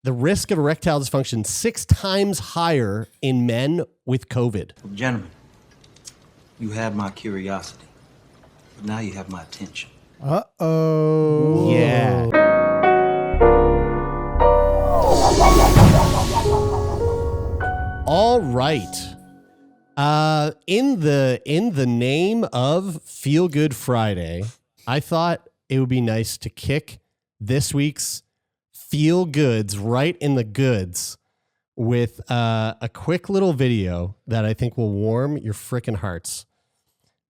The risk of erectile dysfunction 6 times higher in men with COVID. Gentlemen, you have my curiosity, but now you have my attention. Uh-oh. Yeah. All right. In the name of Feel Good Friday, I thought it would be nice to kick this week's Feel Goods right in the goods with a quick little video that I think will warm your frickin' hearts.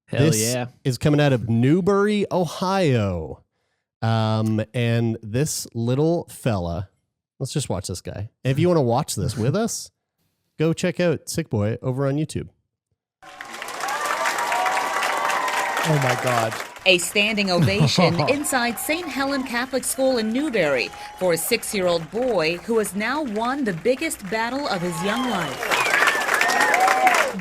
Hell this yeah. is coming out of Newbury, Ohio. And this little fella, let's just watch this guy. If you want to watch this with us, go check out Sick Boy over on YouTube. Oh my God. A standing ovation inside St. Helen Catholic School in Newbury for a 6-year-old boy who has now won the biggest battle of his young life.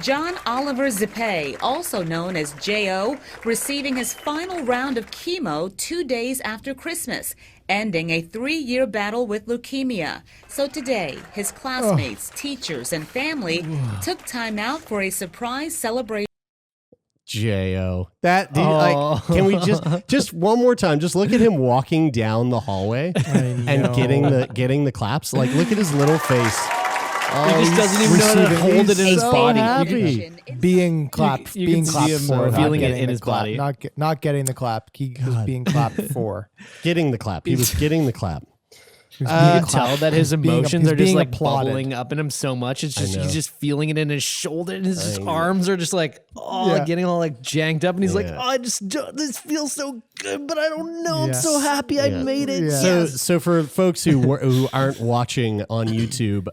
John Oliver Zippe, also known as J.O., receiving his final round of chemo 2 days after Christmas, ending a 3-year battle with leukemia. So today, his classmates, teachers, and family took time out for a surprise celebration. J.O. That dude, like, can we just one more time, just look at him walking down the hallway and getting the claps. Like, look at his little face. He just doesn't even know how to hold it in his body. Happy. Being clapped, You being can clapped see him for, feeling not it getting in the his clap, body. not getting the clap. He was being clapped for. Getting the clap. He was getting the clap. He was You being can tell that his being- emotions he's are just being like applauded. bubbling up in him so much. It's just know. he's just feeling it in his shoulder, and his I know. arms are just like Yeah. getting all like janked up, and he's like, Yeah. I just this feels so good, but I don't know. I'm Yes. so happy I Yeah. made it. Yeah. So for folks who aren't watching on YouTube,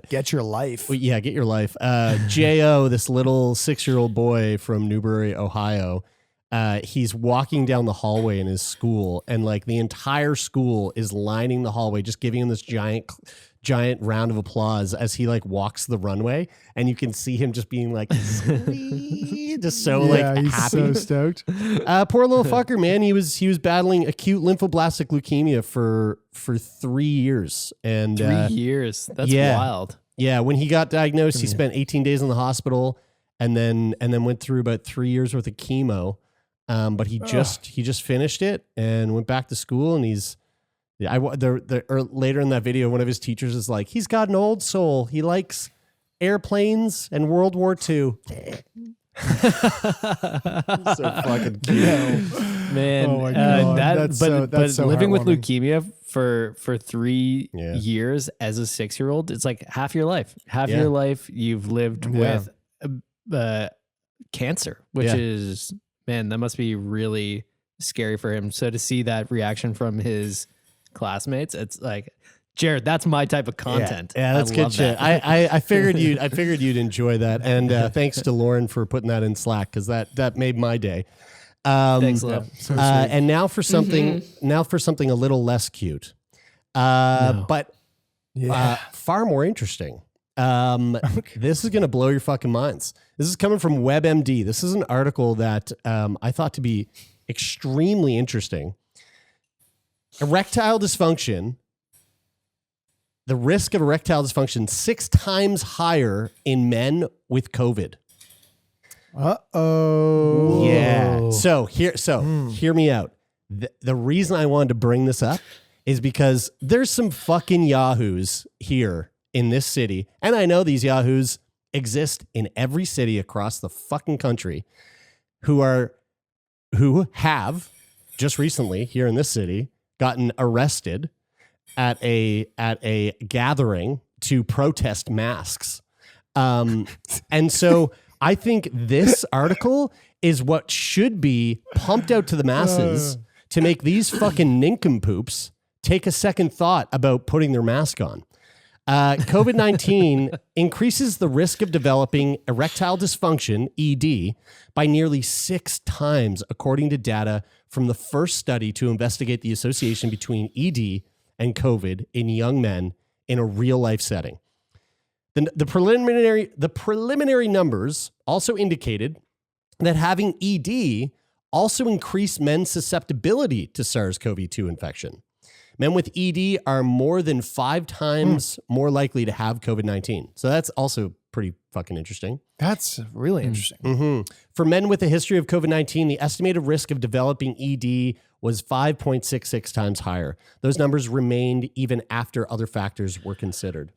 Get your life. yeah, get your life. J.O., this little 6-year-old boy from Newbury, Ohio, he's walking down the hallway in his school, and like the entire school is lining the hallway, just giving him this giant round of applause as he like walks the runway, and you can see him just being like, just so like he's happy. so stoked. Poor little fucker, man. He was battling acute lymphoblastic leukemia for 3 years, and 3 years. That's yeah. wild. yeah, when he got diagnosed, he spent 18 days in the hospital, and then went through about 3 years worth of chemo. But he just finished it and went back to school, and later in that video, one of his teachers is like, he's got an old soul. He likes airplanes and World War II. So fucking cute. Man, Oh my God. That's so living with heartwarming. leukemia for 3 Yeah. years as a 6-year-old, it's like half your life. Half Yeah. your life you've lived with cancer, which Yeah. is, man, that must be really scary for him. So to see that reaction from his classmates, it's like, Jared, that's my type of content. Yeah, that's I good love shit. that. I figured you'd enjoy that, and thanks to Lauren for putting that in Slack, because that made my day. Thanks, love. So sweet. And now for something a little less cute, but far more interesting. This is going to blow your fucking minds. This is coming from WebMD. This is an article that I thought to be extremely interesting. Erectile dysfunction. The risk of erectile dysfunction 6 times higher in men with COVID. Uh-oh. Yeah. So hear me out. The reason I wanted to bring this up is because there's some fucking yahoos here in this city, and I know these yahoos exist in every city across the fucking country, who have just recently here in this city gotten arrested at a gathering to protest masks. And so I think this article is what should be pumped out to the masses to make these fucking nincompoops take a second thought about putting their mask on. COVID-19 increases the risk of developing erectile dysfunction, ED, by nearly 6 times, according to data from the first study to investigate the association between ED and COVID in young men in a real-life setting. The preliminary numbers also indicated that having ED also increased men's susceptibility to SARS-CoV-2 infection. Men with ED are more than 5 times more likely to have COVID-19. So that's also pretty fucking interesting. That's really interesting. Mm-hmm. For men with a history of COVID-19, the estimated risk of developing ED was 5.66 times higher. Those numbers remained even after other factors were considered.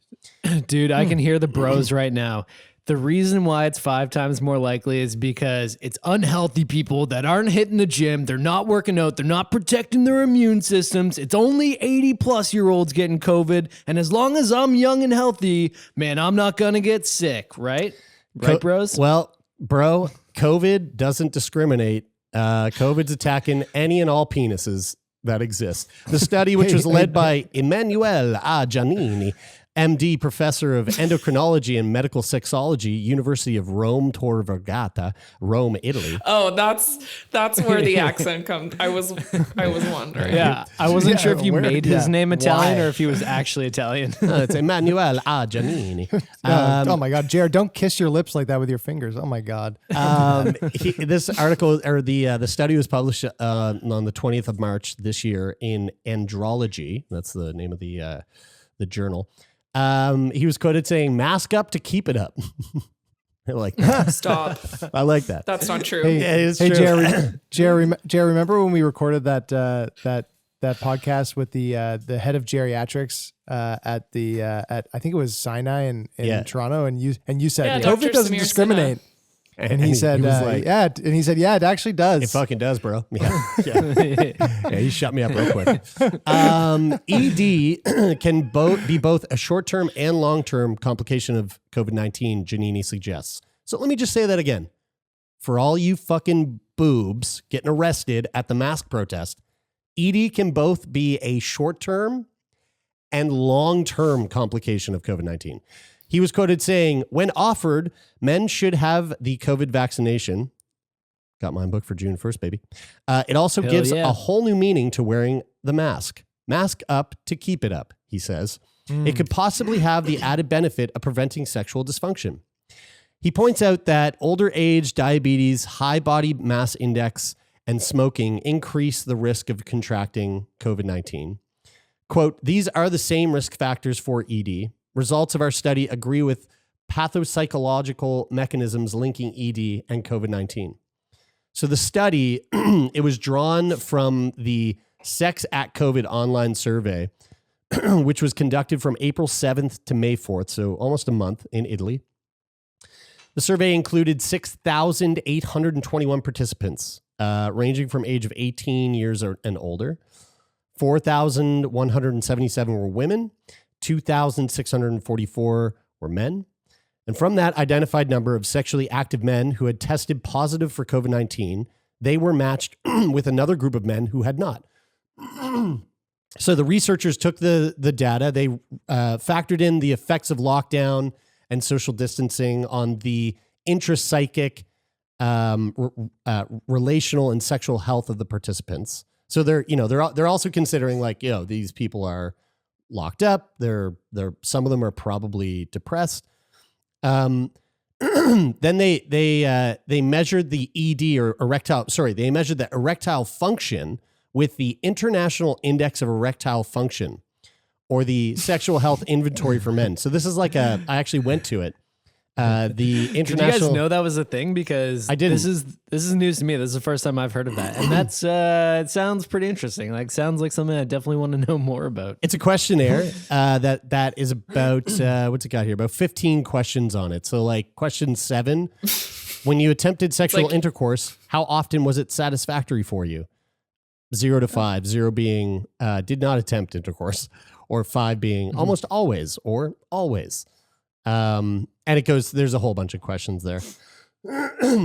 Dude, I can hear the bros right now. The reason why it's 5 times more likely is because it's unhealthy people that aren't hitting the gym. They're not working out. They're not protecting their immune systems. It's only 80 plus year olds getting COVID. And as long as I'm young and healthy, man, I'm not going to get sick, right? Right, bros? Well, bro, COVID doesn't discriminate. COVID's attacking any and all penises that exist. The study, which was led by Emanuele Giannini, MD, professor of endocrinology and medical sexology, University of Rome Tor Vergata, Rome, Italy. Oh, that's where the accent comes. I was wondering. Yeah, I wasn't sure if you made his name Italian or if he was actually Italian. It's Emanuele Giannini. Oh my God, Jared, don't kiss your lips like that with your fingers. Oh my God. This article or the study was published on the 20th of March this year in Andrology. That's the name of the journal. He was quoted saying, "Mask up to keep it up." I like that. Stop. I like that. That's not true. Hey, Yeah, it is hey true. Jerry, remember when we recorded that podcast with the head of geriatrics at I think it was Sinai in Toronto, and you said Yeah, COVID Dr. doesn't Samir discriminate. And he said, was like, yeah, and he said, yeah, it actually does. It fucking does, bro. Yeah. He shut me up real quick. ED can be both a short-term and long-term complication of COVID-19, Giannini suggests. So let me just say that again. For all you fucking boobs getting arrested at the mask protest, ED can both be a short-term and long-term complication of COVID-19. He was quoted saying, when offered, men should have the COVID vaccination. Got mine booked for June 1st, baby. It also gives a whole new meaning to wearing the mask. Mask up to keep it up, he says. It could possibly have the added benefit of preventing sexual dysfunction. He points out that older age, diabetes, high body mass index, and smoking increase the risk of contracting COVID-19. Quote, these are the same risk factors for ED. Results of our study agree with pathopsychological mechanisms linking ED and COVID-19. So the study, it was drawn from the Sex at COVID online survey, which was conducted from April 7th to May 4th, so almost a month in Italy. The survey included 6,821 participants, ranging from age of 18 years and older. 4,177 were women. 2,644 were men. And from that identified number of sexually active men who had tested positive for COVID-19, they were matched with another group of men who had not. So the researchers took the data, they factored in the effects of lockdown and social distancing on the intrapsychic, relational and sexual health of the participants. So they're also considering these people are locked up. Some of them are probably depressed. Then they measured the ED or erectile. Sorry, they measured the erectile function with the International Index of Erectile Function, or the Sexual Health Inventory for Men. So this is I actually went to it. The international. Did you guys know that was a thing? Because I didn't. This is news to me. This is the first time I've heard of that, and that's it sounds pretty interesting. Sounds like something I definitely want to know more about. It's a questionnaire that is about what's it got here? About 15 questions on it. So question 7, when you attempted sexual intercourse, how often was it satisfactory for you? 0 to 5. 0 being did not attempt intercourse, or 5 being almost always or always. And it goes, there's a whole bunch of questions there.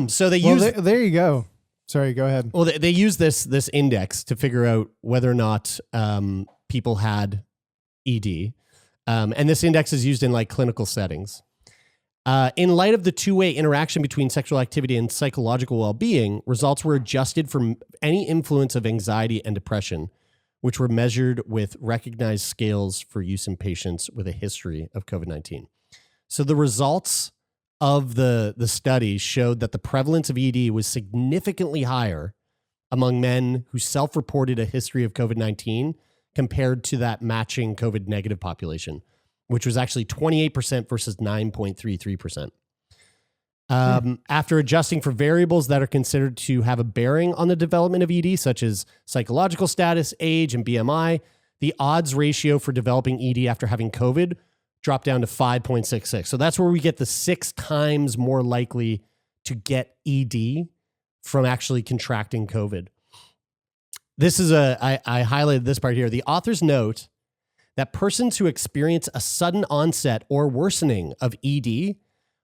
So there you go. Sorry, go ahead. Well, they use this index to figure out whether or not people had ED. And this index is used in clinical settings. In light of the two-way interaction between sexual activity and psychological well-being, results were adjusted for any influence of anxiety and depression, which were measured with recognized scales for use in patients with a history of COVID-19. So the results of the study showed that the prevalence of ED was significantly higher among men who self-reported a history of COVID-19 compared to that matching COVID negative population, which was actually 28% versus 9.33%. After adjusting for variables that are considered to have a bearing on the development of ED, such as psychological status, age, and BMI, the odds ratio for developing ED after having COVID dropped down to 5.66. So that's where we get the 6 times more likely to get ED from actually contracting COVID. This is I highlighted this part here. The authors note that persons who experience a sudden onset or worsening of ED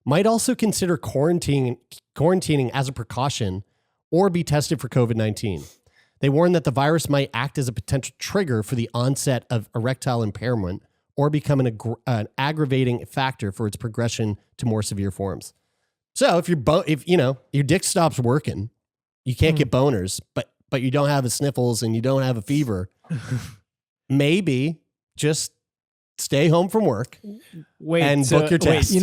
might also consider quarantining as a precaution or be tested for COVID-19. They warn that the virus might act as a potential trigger for the onset of erectile impairment or become an aggravating factor for its progression to more severe forms. So if your dick stops working, you can't get boners, but you don't have the sniffles and you don't have a fever, maybe just stay home from work and book your test.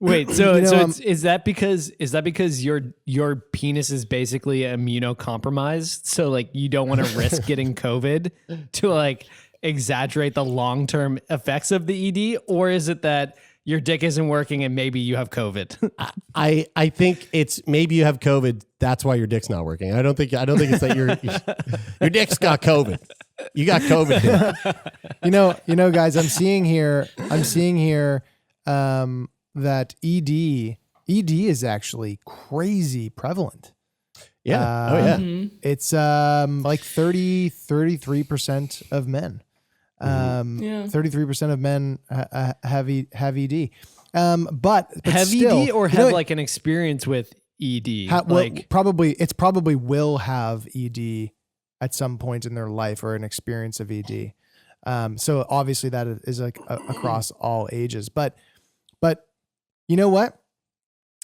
Is that because your penis is basically immunocompromised? So like you don't want to risk getting COVID to like exaggerate the long-term effects of the ED, or is it that your dick isn't working and maybe you have COVID? I think it's maybe you have COVID. That's why your dick's not working. I don't think it's that your dick's got COVID. You got COVID. You know, guys, I'm seeing here that ED is actually crazy prevalent. Yeah. It's like 33% of men. 33% of men have ED. But have still, ED or have like an experience with ED? Probably will have ED at some point in their life or an experience of ED. So obviously that is like across all ages. But you know what?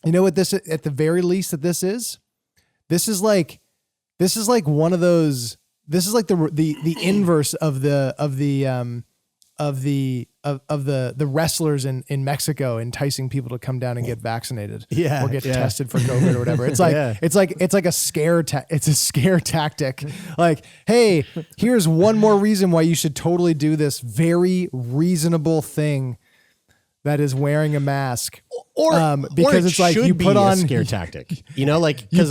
You know what this at the very least that this is? This is like one of those. This is like the inverse of the wrestlers in Mexico enticing people to come down and get vaccinated, or get tested for COVID or whatever. It's like it's like a scare. It's a scare tactic. Like, hey, here's one more reason why you should totally do this very reasonable thing, that is wearing a mask, because it's like you put on a scare tactic. You know, like you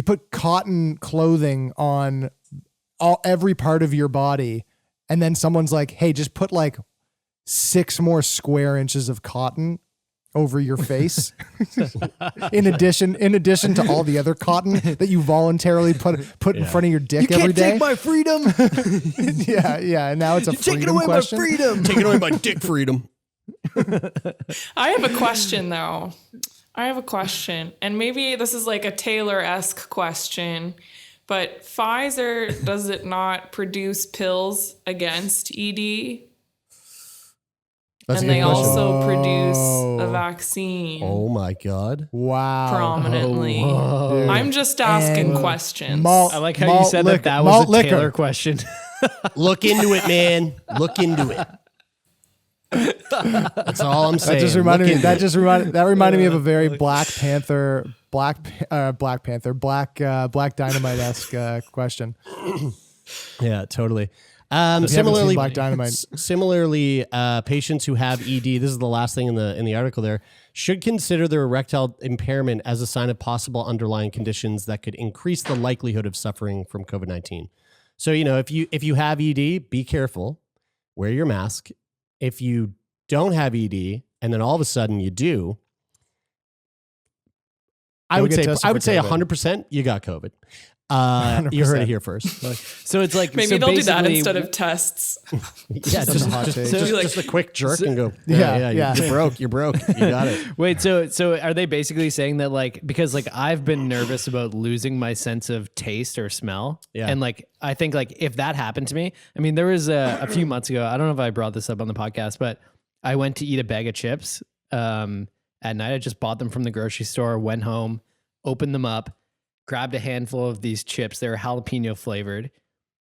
put cotton clothing on every part of your body, and then someone's like, hey, just put like 6 more square inches of cotton over your face. in addition to all the other cotton that you voluntarily put in front of your dick every day. You can't take my freedom. yeah. And now it's a freedom question. Taking away my dick freedom. I have a question though. And maybe this is like a Taylor-esque question, but Pfizer, does it not produce pills against ED? That's and they also produce a vaccine. Oh my God. Wow. Prominently. I'm just asking questions. I like how you said that was a Taylor question. Look into it, man. Look into it. That's all I'm saying. That reminded me of a very Black Dynamite-esque question. Yeah, totally. Similarly, Black Dynamite. Similarly, patients who have ED, this is the last thing in the article there, should consider their erectile impairment as a sign of possible underlying conditions that could increase the likelihood of suffering from COVID-19. So, if you have ED, be careful, wear your mask. If you don't have ED and then all of a sudden you do, I would say 100% you got COVID. You heard it here first. So it's like maybe they'll do that instead of tests. Just a quick jerk and go. Yeah. You're broke. You got it. Wait, so are they basically saying that because I've been nervous about losing my sense of taste or smell, and I think if that happened to me, I mean there was a few months ago, I don't know if I brought this up on the podcast, but I went to eat a bag of chips at night. I just bought them from the grocery store, went home, opened them up, grabbed a handful of these chips. They're jalapeno flavored.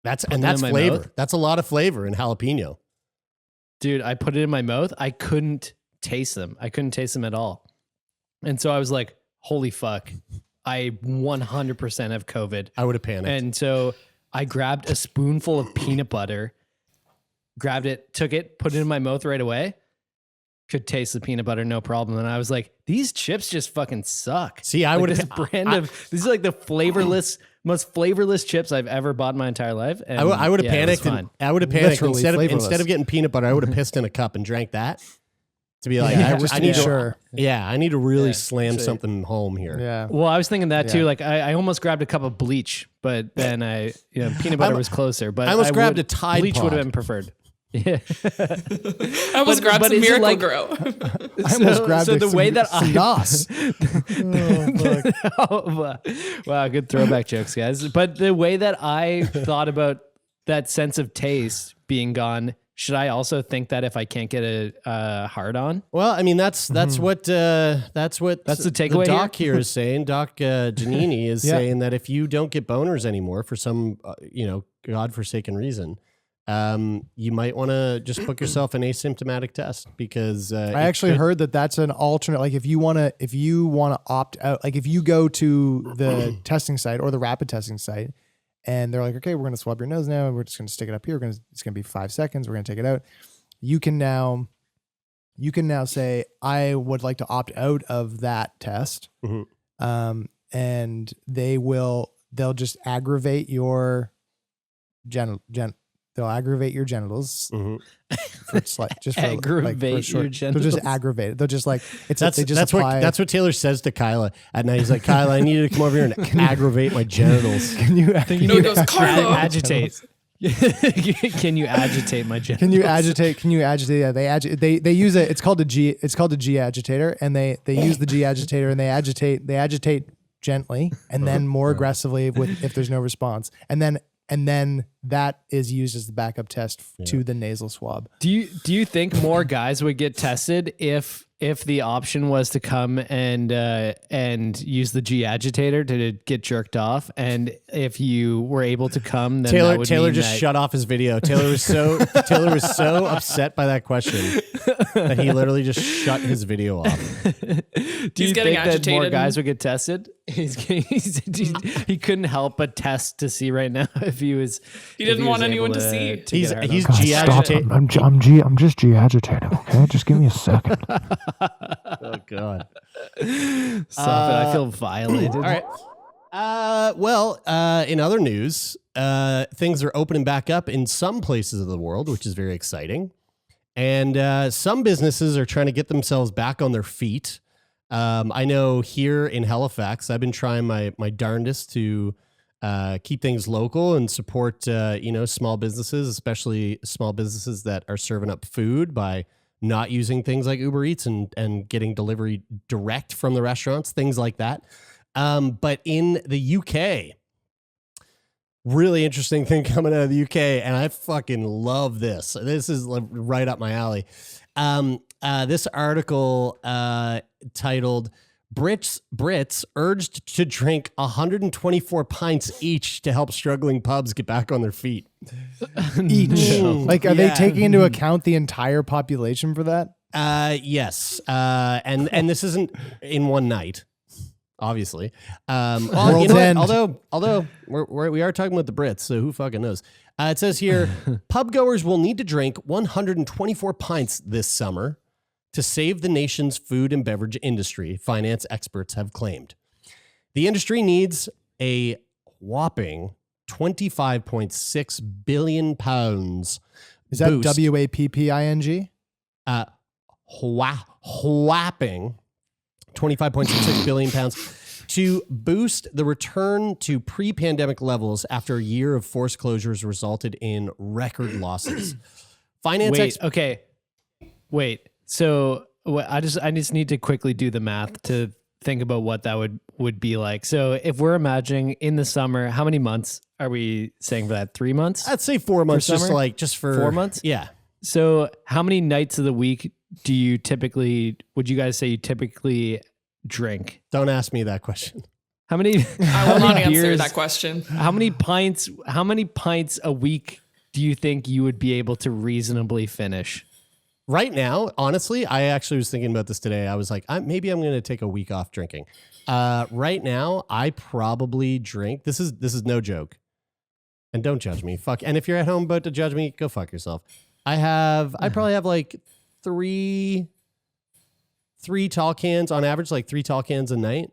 That's flavor. Mouth. That's a lot of flavor in jalapeno. Dude, I put it in my mouth. I couldn't taste them. I couldn't taste them at all. And so I was like, holy fuck. I 100% have COVID. I would have panicked. And so I grabbed a spoonful of peanut butter, grabbed it, took it, put it in my mouth right away. Could taste the peanut butter, no problem. And I was like, these chips just fucking suck. See, I would have this is like the most flavorless chips I've ever bought in my entire life. And I would have panicked. I would have panicked Literally instead of getting peanut butter. I would have pissed in a cup and drank that to be like, I need to really slam something home here. Yeah. Well, I was thinking that too. Like I almost grabbed a cup of bleach, but then peanut butter was closer. But I almost grabbed a Tide bleach Pod. would have been preferred. Yeah. I almost grabbed some Miracle Grow. I almost grabbed the way that some DOS. Wow, good throwback jokes, guys. But the way that I thought about that sense of taste being gone, should I also think that if I can't get a hard on? Well, I mean that's what the takeaway doc here is saying. Doc Giannini is saying that if you don't get boners anymore for some godforsaken reason, you might want to just book yourself an asymptomatic test because I actually heard that that's an alternate. Like if you want to opt out, like if you go to the testing site or the rapid testing site, and they're like, okay, we're going to swab your nose now. We're just going to stick it up here. It's going to be 5 seconds. We're going to take it out. You can now say, I would like to opt out of that test. Mm-hmm. And they'll just aggravate your they'll aggravate your genitals. Mm-hmm. Aggravate your genitals. They'll just aggravate it. They'll just like that's what Taylor says to Kyla at night. He's like, Kyla, I need you to come over here and aggravate my genitals. Can you agitate? Can you agitate my genitals? Can you agitate? Yeah, they use it. It's called a G agitator, and they use the G agitator and they agitate gently and then more aggressively if there's no response, and then that is used as the backup test to the nasal swab. Do you think more guys would get tested if the option was to come and use the G agitator to get jerked off, and if you were able to come, then Taylor just shut off his video. Taylor was so upset by that question that he literally just shut his video off. Do you think that more guys would get tested? He couldn't help but test to see right now if he was. He didn't want anyone to see. He's G agitating. I'm just G agitating. Okay, just give me a second. Oh God! Stop it! I feel violated. All right. In other news, things are opening back up in some places of the world, which is very exciting. And some businesses are trying to get themselves back on their feet. I know here in Halifax, I've been trying my darndest to keep things local and support small businesses, especially small businesses that are serving up food by not using things like Uber Eats and getting delivery direct from the restaurants, things like that. But in the UK, really interesting thing coming out of the UK, and I fucking love this. This is right up my alley. This article titled Brits urged to drink 124 pints each to help struggling pubs get back on their feet. Each? Like, are they taking into account the entire population for that? Yes. And this isn't in one night, obviously. Although we are talking about the Brits, so who fucking knows? It says here, pub goers will need to drink 124 pints this summer to save the nation's food and beverage industry, finance experts have claimed. The industry needs a whopping 25.6 billion pounds. Is that boost. WAPPING? Whapping 25.66 billion pounds to boost the return to pre-pandemic levels after a year of forced closures resulted in record losses. Wait. So I just need to quickly do the math to think about what that would be like. So if we're imagining in the summer, how many months are we saying for that? 3 months? I'd say 4 months, just for 4 months. Yeah. So how many nights of the week would you guys say you typically drink? Don't ask me that question. How many? I will not answer that question. How many pints a week do you think you would be able to reasonably finish? Right now, honestly, I actually was thinking about this today. I was like, maybe I'm going to take a week off drinking. Right now, I probably drink. This is no joke. And don't judge me. Fuck. And if you're at home about to judge me, go fuck yourself. I probably have like three tall cans on average, like 3 tall cans a night.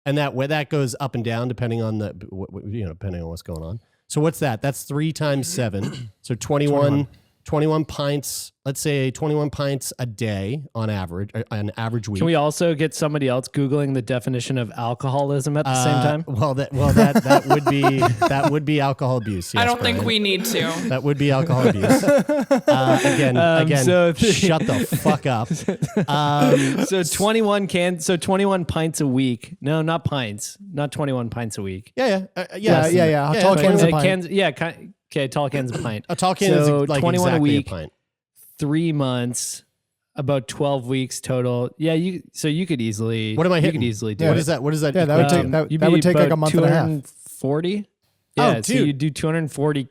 And that goes up and down depending on depending on what's going on. So what's that? That's 3 times 7. So 21 pints, let's say 21 pints a day on average, an average week. Can we also get somebody else Googling the definition of alcoholism at the same time? That would be alcohol abuse. Yes, I don't Brian. think we need to. That would be alcohol abuse. Again, shut the fuck up. So 21 cans, so 21 pints a week. No, not pints, not 21 pints a week. Yeah. Tall cans a pint. Okay, tall can's a pint. A tall can is like 21 exactly a week, a pint. 3 months, about 12 weeks total. Yeah, you could easily. What am I hitting? You could easily do. What it. is that? What is that? Yeah, that would take like a month and a half. 240. Oh, Yeah, so you do 240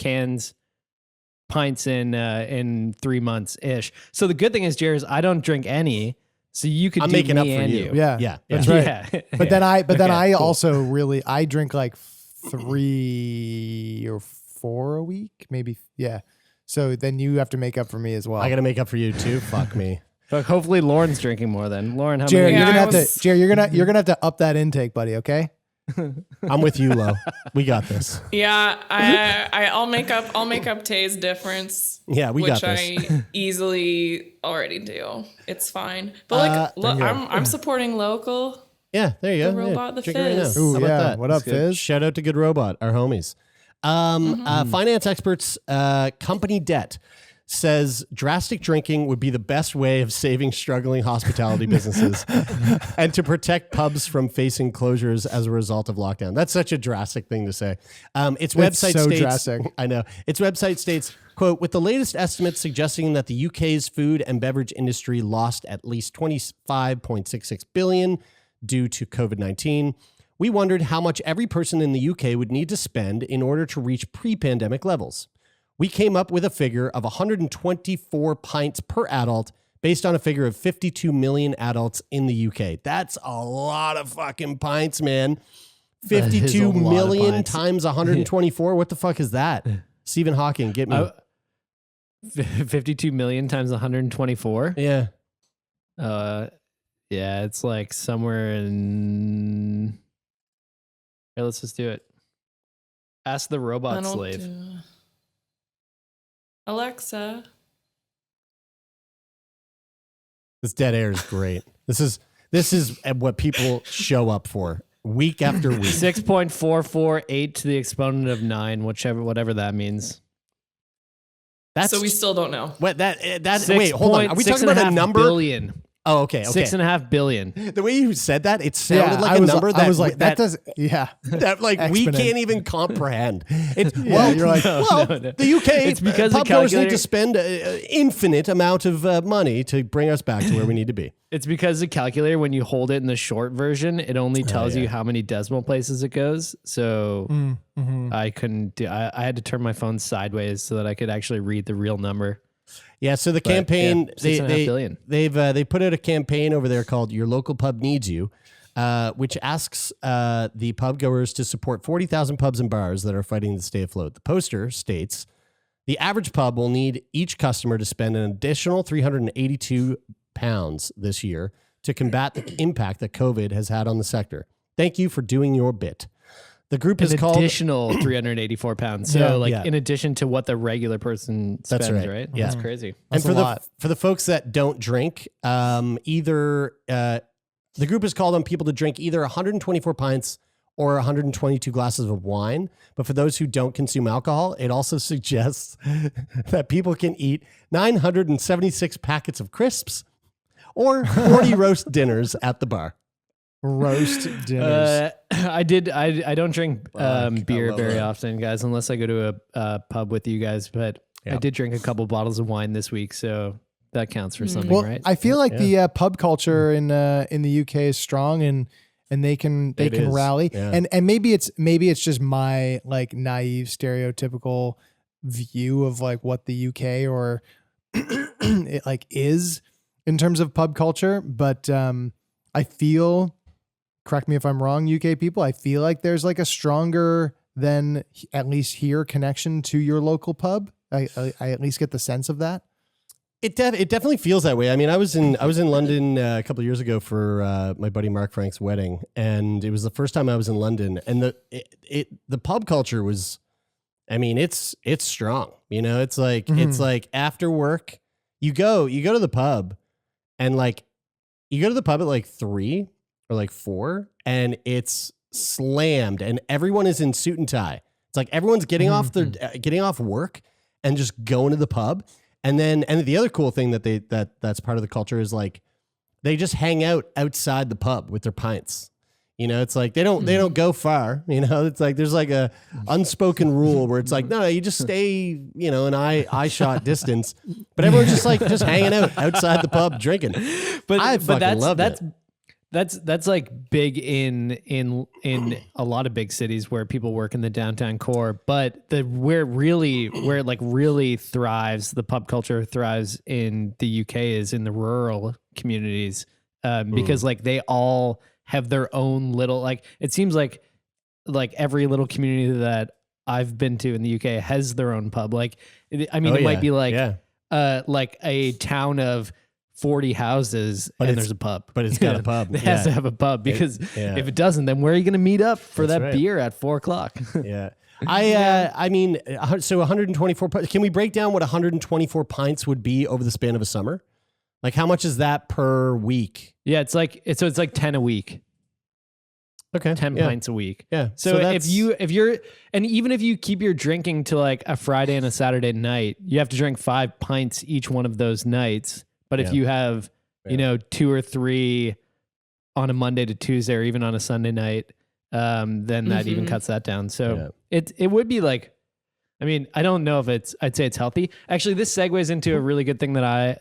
pints in 3 months ish. So the good thing is, Jared, I don't drink any. So you could. I'm do making me up for and you. Yeah, that's right. Yeah. But then I Okay, cool. also really I drink like 3 or 4 a week, maybe. Yeah. So then you have to make up for me as well. I got to make up for you too. Fuck me. But hopefully Lauren's drinking more then. Lauren, how Jared, many? you're Yeah, gonna have to. Jared, you're gonna have to up that intake, buddy. Okay. I'm with you, Lo. We got this. Yeah, I'll make up Tay's difference. Yeah, we got this. Which I easily already do. It's fine. But I'm supporting local. Yeah, there you go. The Robot, the drink it right Fizz. now. Ooh, How about yeah. that? What up, That's good. Fizz? Shout out to Good Robot, our homies. Finance experts, company debt says drastic drinking would be the best way of saving struggling hospitality businesses and to protect pubs from facing closures as a result of lockdown. That's such a drastic thing to say. Its website so states, drastic. I know. Its website states, quote, with the latest estimates suggesting that the UK's food and beverage industry lost at least 25.66 billion due to COVID-19, we wondered how much every person in the UK would need to spend in order to reach pre-pandemic levels. We came up with a figure of 124 pints per adult based on a figure of 52 million adults in the UK. That's a lot of fucking pints, man. 52 million times 124. What the fuck is that? Stephen Hawking, get me. 52 million times 124. Yeah. Yeah, it's like somewhere in. Here, let's just do it. Ask the robot slave. Alexa. This dead air is great. This is what people show up for week after week. 6.448 to the exponent of 9, whatever that means. So we still don't know. What wait, hold on. Are we talking about a number? Billion. Oh, okay. 6.5 billion. The way you said that, it sounded like a number that I was like, that does, yeah. That like we Exponent. can't even comprehend. It's you're like, no. The UK It's because pub the owners need calculator- to spend an infinite amount of money to bring us back to where we need to be. It's because the calculator, when you hold it in the short version, it only tells you how many decimal places it goes. So I couldn't do. I had to turn my phone sideways so that I could actually read the real number. Yeah, so the campaign, $6.5 billion. they put out a campaign over there called Your Local Pub Needs You, which asks the pub goers to support 40,000 pubs and bars that are fighting to stay afloat. The poster states, the average pub will need each customer to spend an additional £382 this year to combat the impact that COVID has had on the sector. Thank you for doing your bit. The group is called additional 384 pounds. So Yeah. in addition to what the regular person spends, That's right. right? Yeah. That's crazy. And That's a lot. for the folks that don't drink, the group has called on people to drink either 124 pints or 122 glasses of wine. But for those who don't consume alcohol, it also suggests that people can eat 976 packets of crisps or 40 roast dinners at the bar. Roast dinners. I don't drink beer very often, guys, unless I go to a pub with you guys. But I did drink a couple bottles of wine this week, so that counts for something, Well, right? I feel like the pub culture in the UK is strong, and they can rally. Yeah. And maybe it's just my like naive stereotypical view of like what the UK or it like is in terms of pub culture. But I feel, correct me if I'm wrong, UK people, I feel like there's like a stronger than at least here connection to your local pub. I at least get the sense of that. It definitely feels that way. I mean, I was in London a couple of years ago for my buddy Mark Frank's wedding, and it was the first time I was in London. And the pub culture was, I mean, it's strong. You know, it's like it's like after work, you go to the pub, and like you go to the pub at like 3 or like 4, and it's slammed, and everyone is in suit and tie. It's like everyone's getting off work and just going to the pub. And the other cool thing that's part of the culture is like they just hang out outside the pub with their pints. You know, it's like they don't go far. You know, it's like there's like a unspoken rule where it's like no, you just stay, you know, an eye shot distance. But everyone's just like just hanging out outside the pub drinking. But I fucking love it. That's like big in a lot of big cities where people work in the downtown core, but where it like really thrives, the pub culture thrives in the UK is in the rural communities, because like they all have their own little, like it seems like every little community that I've been to in the UK has their own pub. Like, I mean, it might be like a town of 40 houses, and there's a pub. But it's got a pub. It has to have a pub, because if it doesn't, then where are you going to meet up for that beer at 4:00? Yeah. I mean, so 124, can we break down what 124 pints would be over the span of a summer? Like how much is that per week? Yeah, it's like 10 a week. Okay. 10 pints a week. Yeah. So if you're, and even if you keep your drinking to like a Friday and a Saturday night, you have to drink 5 pints each one of those nights. But if you have, you know, 2 or 3 on a Monday to Tuesday, or even on a Sunday night, then that even cuts that down. So it would be like, I mean, I don't know if I'd say it's healthy. Actually, this segues into a really good thing that I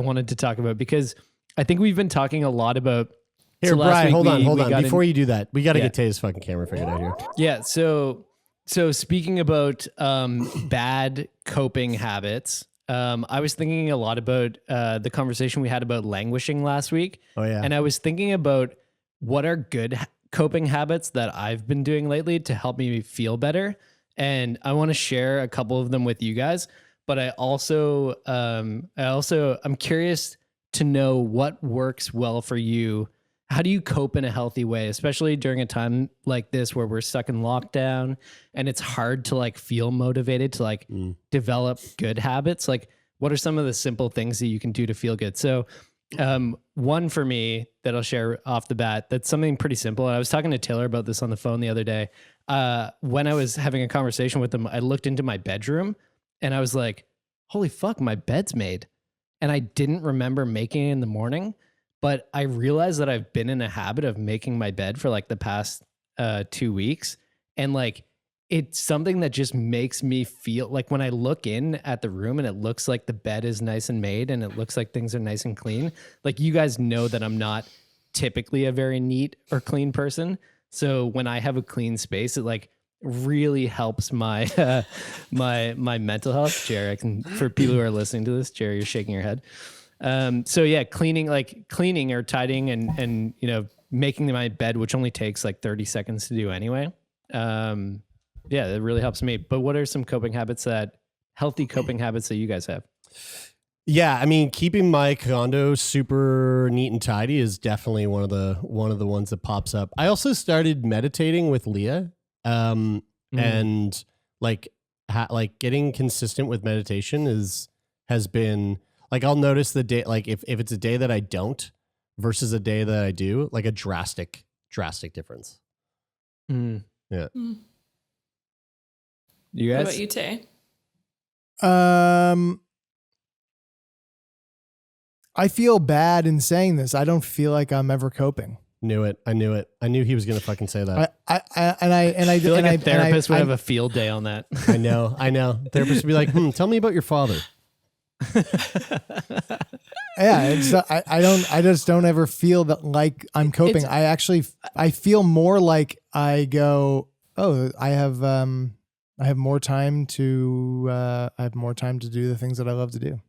wanted to talk about, because I think we've been talking a lot about. Here, Brian, hold on. Before you do that, we got to get Tay's fucking camera figured out here. Yeah. So speaking about bad coping habits. I was thinking a lot about the conversation we had about languishing last week. Oh, yeah. And I was thinking about what are good coping habits that I've been doing lately to help me feel better. And I want to share a couple of them with you guys. But I'm curious to know what works well for you. How do you cope in a healthy way, especially during a time like this where we're stuck in lockdown and it's hard to like feel motivated to like develop good habits? Like, what are some of the simple things that you can do to feel good? So one for me that I'll share off the bat, that's something pretty simple. And I was talking to Taylor about this on the phone the other day. When I was having a conversation with him, I looked into my bedroom and I was like, holy fuck, my bed's made. And I didn't remember making it in the morning. But I realized that I've been in a habit of making my bed for like the past 2 weeks. And like, it's something that just makes me feel like when I look in at the room and it looks like the bed is nice and made and it looks like things are nice and clean. Like, you guys know that I'm not typically a very neat or clean person. So when I have a clean space, it like really helps my my mental health. Jerry, for people who are listening to this, Jerry, you're shaking your head. So yeah, cleaning or tidying and, you know, making my bed, which only takes like 30 seconds to do anyway. Yeah, it really helps me. But what are some healthy coping habits that you guys have? Yeah, I mean, keeping my condo super neat and tidy is definitely one of the ones that pops up. I also started meditating with Leah, and like getting consistent with meditation has been like, I'll notice the day, like if it's a day that I don't versus a day that I do, like a drastic difference. Yeah. You guys? What about you, Tay? I feel bad in saying this. I don't feel like I'm ever coping. Knew it. I knew he was gonna fucking say that. I feel like a therapist would have a field day on that. I know. Therapist would be like, tell me about your father. Yeah, I just don't ever feel that like I'm coping. I feel more like I go, oh, I have more time to do the things that I love to do.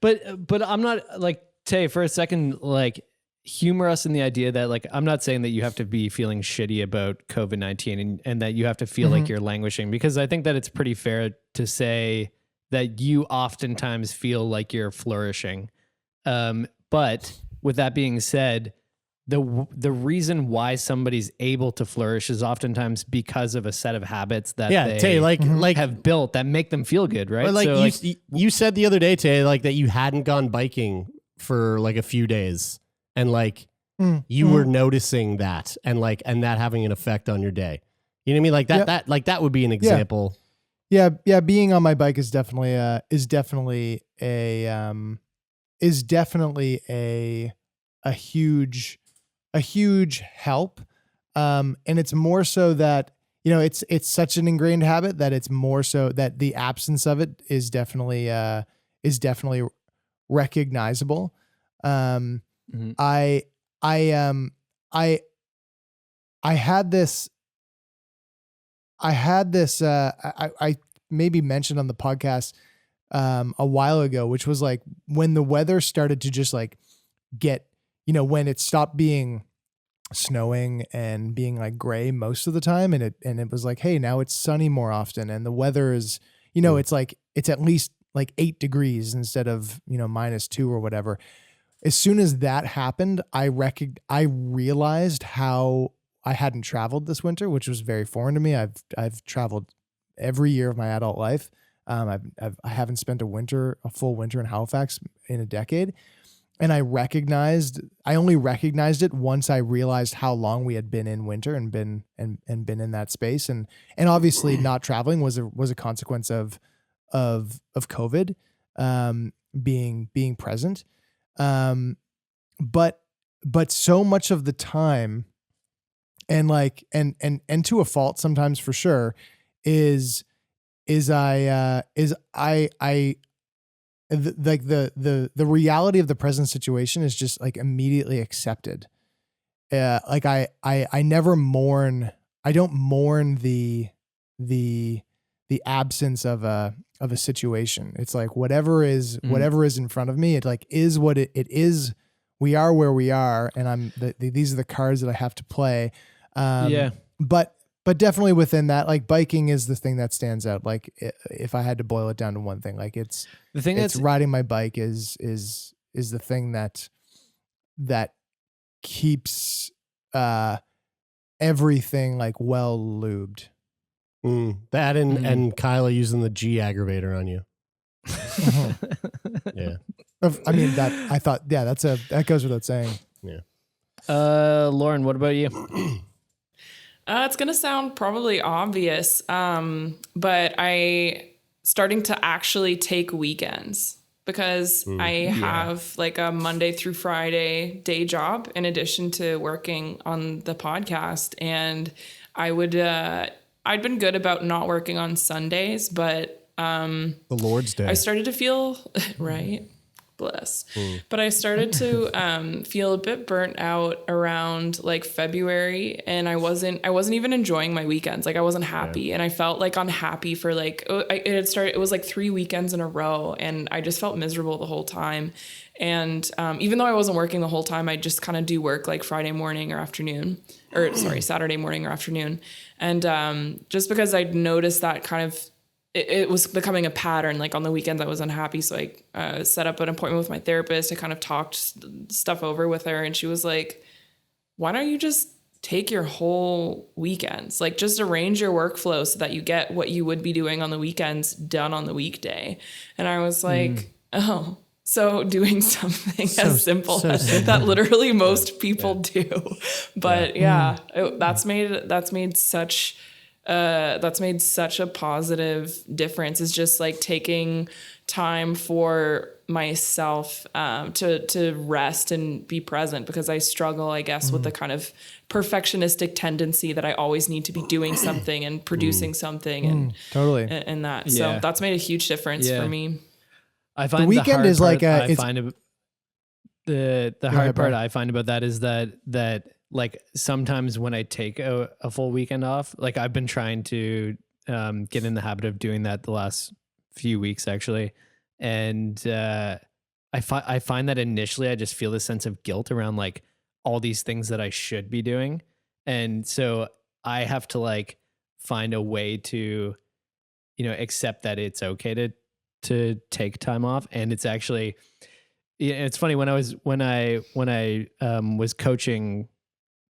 But I'm not like, Tay, for a second, like, humor us in the idea that, like, I'm not saying that you have to be feeling shitty about COVID-19 and that you have to feel like you're languishing, because I think that it's pretty fair to say that you oftentimes feel like you're flourishing. But with that being said, the reason why somebody's able to flourish is oftentimes because of a set of habits that they Tay, like have built that make them feel good, right? Like, so you said the other day, Tay, like that you hadn't gone biking for like a few days, and like you were noticing that, and that having an effect on your day. You know what I mean? Like that would be an example. Yeah. Being on my bike is definitely a huge help. And it's more so that, you know, it's such an ingrained habit that it's more so that the absence of it is definitely recognizable. I had this, I maybe mentioned on the podcast a while ago, which was like when the weather started to just like get, you know, when it stopped being snowing and being like gray most of the time, and it was like, hey, now it's sunny more often, and the weather is, you know, it's like it's at least like 8 degrees instead of, you know, -2 or whatever. As soon as that happened, I realized how I hadn't traveled this winter, which was very foreign to me. I've traveled every year of my adult life. I haven't spent a full winter in Halifax in a decade. And I only recognized it once I realized how long we had been in winter and been in that space. And obviously not traveling was a consequence of COVID, being present. But so much of the time, and like, and to a fault sometimes for sure, is the reality of the present situation is just like immediately accepted. Like I never mourn. I don't mourn the absence of a situation. It's like whatever is in front of me, it like is what it is. We are where we are, and these are the cards that I have to play. But definitely within that, like biking is the thing that stands out. Like if I had to boil it down to one thing, like it's riding my bike is the thing that keeps everything like well lubed. That and Kyla using the G aggravator on you. Yeah. I mean that goes without saying. Yeah. Lauren, what about you? It's going to sound probably obvious, but I starting to actually take weekends because I have like a Monday through Friday day job in addition to working on the podcast. And I'd been good about not working on Sundays, but the Lord's Day. I started to feel, right? Bless. But I started to feel a bit burnt out around like February, and I wasn't even enjoying my weekends. Like I wasn't happy, and I felt like unhappy for like it was like 3 weekends in a row, and I just felt miserable the whole time. And even though I wasn't working the whole time, I just kind of do work like Saturday morning or afternoon. And just because I'd noticed that kind of it was becoming a pattern. Like on the weekends, I was unhappy. So I set up an appointment with my therapist. I kind of talked stuff over with her. And she was like, why don't you just take your whole weekends? Like just arrange your workflow so that you get what you would be doing on the weekends done on the weekday. And I was like, oh, so doing something as simple as that literally most people do. But that's made such a positive difference, is just like taking time for myself to rest and be present, because I struggle, I guess, with the kind of perfectionistic tendency that I always need to be doing something and producing something and totally and that. So that's made a huge difference for me. I find the weekend is like the hard part I find about that is that like sometimes when I take a full weekend off, like I've been trying to get in the habit of doing that the last few weeks actually. And I find that initially I just feel this sense of guilt around like all these things that I should be doing. And so I have to like find a way to, accept that it's okay to take time off. And it's actually, it's funny when I was coaching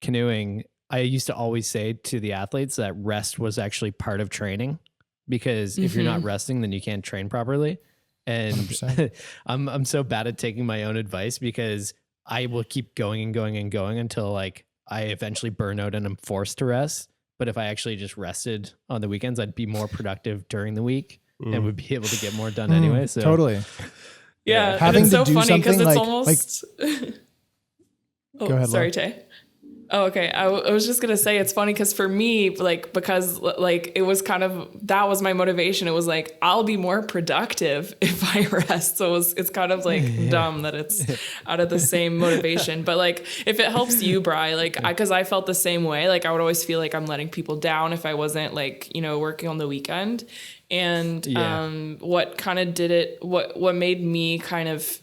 canoeing, I used to always say to the athletes that rest was actually part of training, because if you're not resting, then you can't train properly. And I'm so bad at taking my own advice, because I will keep going and going and going until like I eventually burn out and I'm forced to rest. But if I actually just rested on the weekends, I'd be more productive during the week and would be able to get more done anyway. So totally. Yeah. Having and it's to so do funny because something it's like- almost. Go ahead, sorry, Laura. Tay. Oh, okay. I was just going to say, it's funny because for me, like, because like it was kind of, that was my motivation. It was like, I'll be more productive if I rest. So it's kind of like dumb that it's out of the same motivation. But like, if it helps you, Bri, like, cause I felt the same way. Like I would always feel like I'm letting people down if I wasn't like, working on the weekend. And what kind of did it, what made me kind of,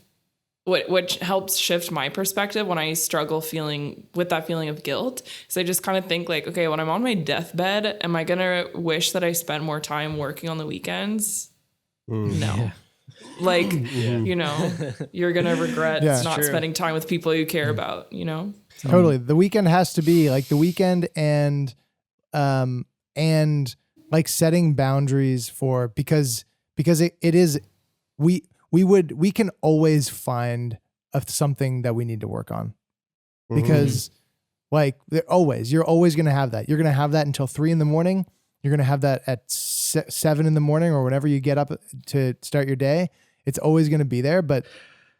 what helps shift my perspective when I struggle feeling with that feeling of guilt is I just kind of think like, okay, when I'm on my deathbed, am I going to wish that I spent more time working on the weekends? No. Like, you're going to regret not spending time with people you care about, Totally. The weekend has to be like the weekend and like setting boundaries for, because it is, we can always find something that we need to work on, because like you're always going to have that. You're going to have that until 3 a.m. You're going to have that at 7 a.m. or whenever you get up to start your day. It's always going to be there. But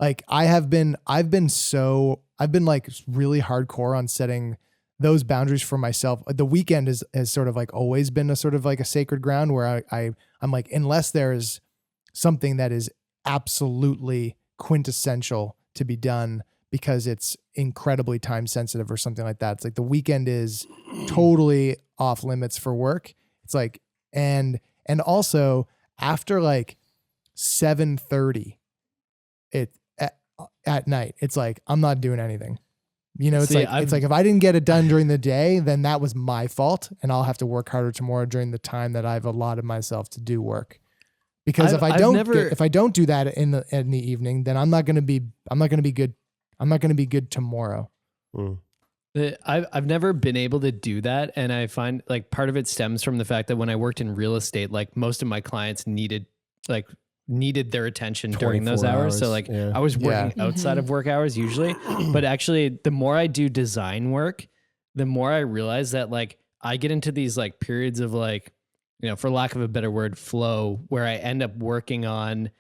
like I've been like really hardcore on setting those boundaries for myself. The weekend has sort of like always been a sort of like a sacred ground where I'm like, unless there is something that is absolutely quintessential to be done because it's incredibly time sensitive or something like that. It's like the weekend is totally off limits for work. It's like, and also after like 7:30 at night, it's like, I'm not doing anything. It's like if I didn't get it done during the day, then that was my fault, and I'll have to work harder tomorrow during the time that I've allotted myself to do work. Because if I don't do that in the evening, then I'm not going to be good. I'm not going to be good tomorrow. I've never been able to do that. And I find like part of it stems from the fact that when I worked in real estate, like most of my clients needed their attention during those hours. So like I was working outside of work hours usually, but actually the more I do design work, the more I realize that like I get into these like periods of like, for lack of a better word, flow, where I end up working on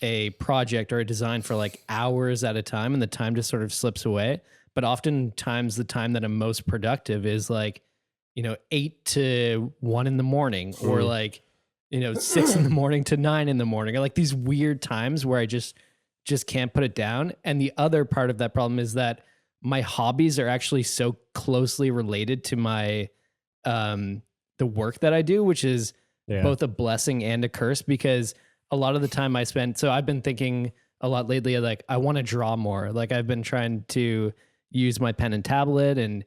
a project or a design for like hours at a time, and the time just sort of slips away. But oftentimes the time that I'm most productive is like, 8 to 1 a.m, or like, 6 a.m. to 9 a.m, or like these weird times where I just can't put it down. And the other part of that problem is that my hobbies are actually so closely related to my, the work that I do, which is both a blessing and a curse, because a lot of the time I spend, so I've been thinking a lot lately, like I want to draw more. Like I've been trying to use my pen and tablet and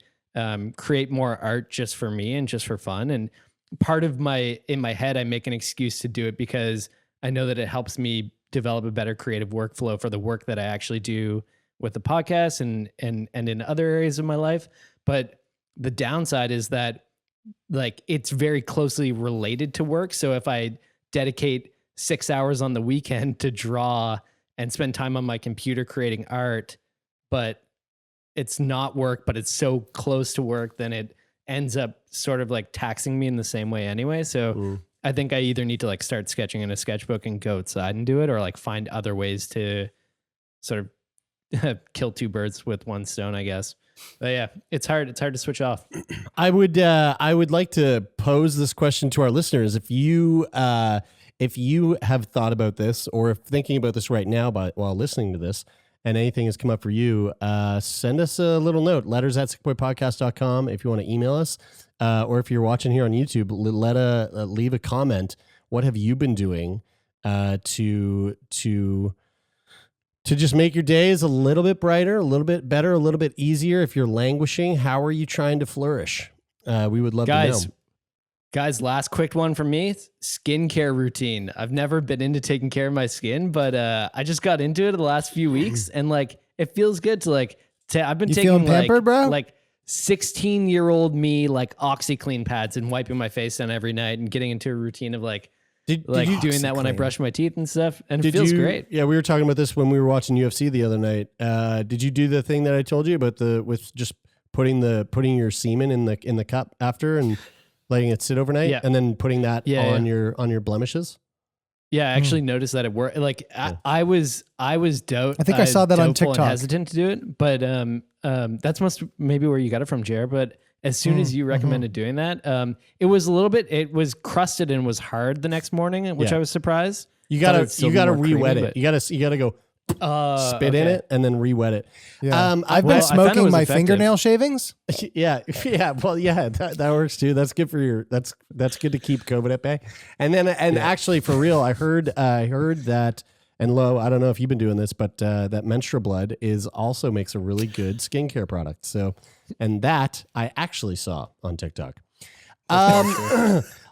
create more art just for me and just for fun. And part of in my head, I make an excuse to do it because I know that it helps me develop a better creative workflow for the work that I actually do with the podcast and in other areas of my life. But the downside is that like it's very closely related to work. So if I dedicate 6 hours on the weekend to draw and spend time on my computer creating art, but it's not work, but it's so close to work, then it ends up sort of like taxing me in the same way anyway. So I think I either need to like start sketching in a sketchbook and go outside and do it, or like find other ways to sort of kill two birds with one stone, I guess. But yeah, it's hard to switch off. I would like to pose this question to our listeners. If you have thought about this, or if thinking about this right now while listening to this, and anything has come up for you, send us a little note, letters@sickboypodcast.com if you want to email us, or if you're watching here on YouTube, leave a comment. What have you been doing to To just make your days a little bit brighter, a little bit better, a little bit easier. If you're languishing, how are you trying to flourish? We would love to know. Guys, last quick one from me. Skincare routine. I've never been into taking care of my skin, but I just got into it the last few weeks, and like it feels good to like. I've been taking feeling pampered, bro? like 16-year-old me like OxyClean pads and wiping my face down every night and getting into a routine of like Did you doing that when I brush my teeth and stuff, and it feels great. Yeah, we were talking about this when we were watching UFC the other night. Did you do the thing that I told you about with just putting your semen in the cup after and letting it sit overnight, and then putting that on your blemishes? Yeah, I actually noticed that it worked. Like I was dope. I think I saw that on TikTok. And hesitant to do it, but that's maybe where you got it from, Jared. But as soon as you recommended doing that, it was a little bit. It was crusted and was hard the next morning, which I was surprised. You gotta re-wet it. You gotta go spit in it and then re-wet it. Yeah. I've been smoking my fingernail shavings. Yeah. Well, that works too. That's good for that's good to keep COVID at bay. And then actually for real, I heard that. And Lo, I don't know if you've been doing this, but that menstrual blood also makes a really good skincare product. So, and that I actually saw on TikTok.